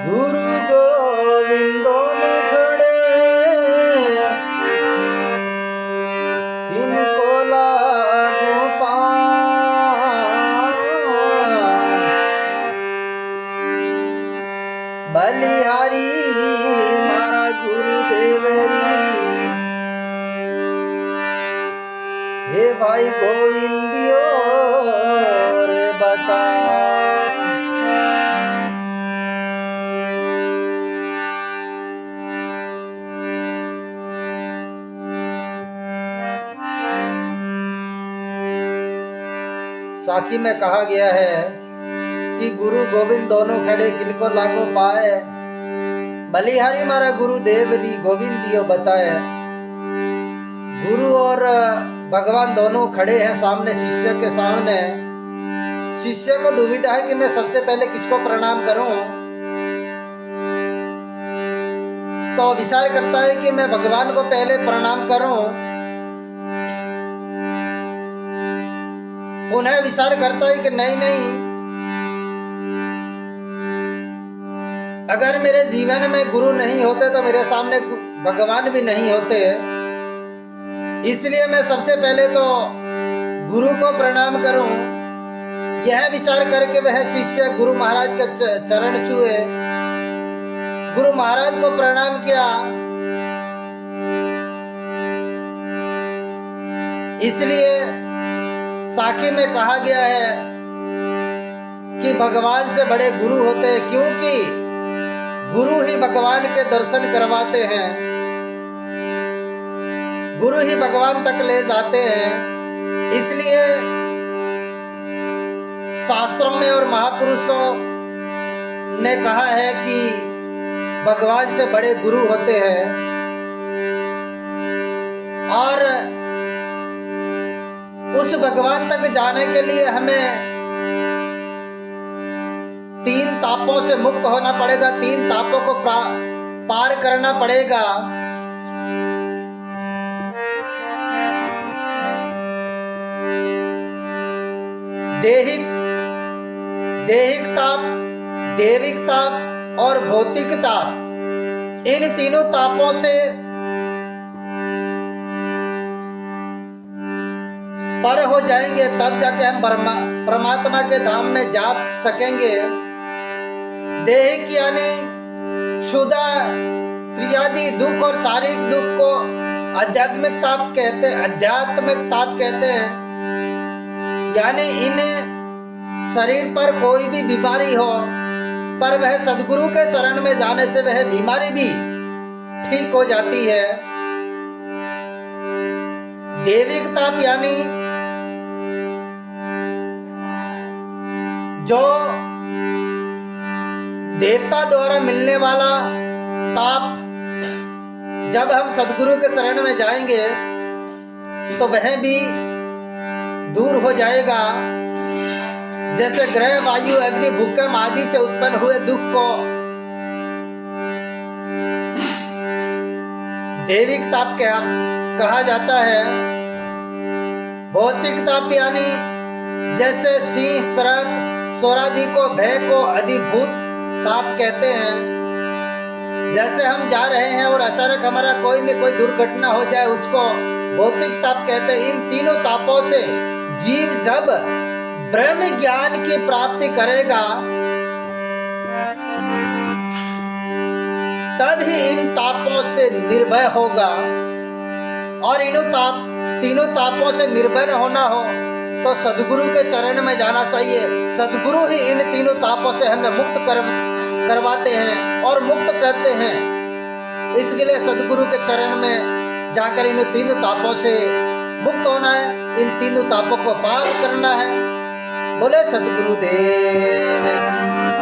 गुरु गोविंद दोनों खड़े किनको लागू पाँव। बलिहारी मारा गुरुदेवरी हे भाई गोविंदियो रे बता। साखी में कहा गया है कि गुरु गोविंद दोनों खड़े किनको लागो पाए। बलिहारी मारा गुरुदेव री गोविंद दियो बताए। गुरु और भगवान दोनों खड़े हैं सामने, शिष्य के सामने। शिष्य को दुविधा है कि मैं सबसे पहले किसको प्रणाम करूं। तो विचार करता है कि मैं भगवान को पहले प्रणाम करूं। पुनः विचार करता है कि नहीं नहीं, अगर मेरे जीवन में गुरु नहीं होते तो मेरे सामने भगवान भी नहीं होते। इसलिए मैं सबसे पहले तो गुरु को प्रणाम करूं। यह विचार करके वह शिष्य गुरु महाराज का चरण छुए, गुरु महाराज को प्रणाम किया। इसलिए साखी में कहा गया है कि भगवान से बड़े गुरु होते हैं, क्योंकि गुरु ही भगवान के दर्शन करवाते हैं, गुरु ही भगवान तक ले जाते हैं। इसलिए शास्त्रों में और महापुरुषों ने कहा है कि भगवान से बड़े गुरु होते हैं। और उस भगवान तक जाने के लिए हमें 3 तापों से मुक्त होना पड़ेगा, 3 तापों को पार करना पड़ेगा। देहिक ताप, देविक ताप और भौतिक ताप, इन तीनों तापों से पर हो जाएंगे, तब जाके हम परमात्मा के धाम में जा सकेंगे। देहिक यानी क्षुधा, त्रियादि दुख और शारीरिक दुख को आध्यात्मिक ताप कहते हैं। यानी इन्हें शरीर पर कोई भी बीमारी हो, पर वह सदगुरु के शरण में जाने से वह बीमारी भी ठीक हो जाती है। देविक ताप यानी जो देवता द्वारा मिलने वाला ताप, जब हम सदगुरु के शरण में जाएंगे तो वह भी दूर हो जाएगा। जैसे ग्रह, वायु, अग्नि, भूकंप आदि से उत्पन्न हुए दुख को देविक ताप कहा जाता है। भौतिक ताप यानी जैसे सिंह, सर्प, स्वरादि को, भय को अधिभूत ताप कहते हैं। जैसे हम जा रहे हैं और अचानक हमारा कोई न कोई दुर्घटना हो जाए, उसको भौतिक ताप कहते हैं। इन तीनों तापों से जीव जब ब्रह्म ज्ञान की प्राप्ति करेगा तब ही इन तापों से निर्भय होगा। और तीनों तापों से निर्भय होना हो तो सदगुरु के चरण में जाना चाहिए। सदगुरु ही इन तीनों तापों से हमें मुक्त करवाते हैं और मुक्त करते हैं। इसके लिए सदगुरु के चरण में जाकर इन तीनों तापों से मुक्त होना है, इन तीनों तापों को पार करना है। बोले सदगुरुदेव की।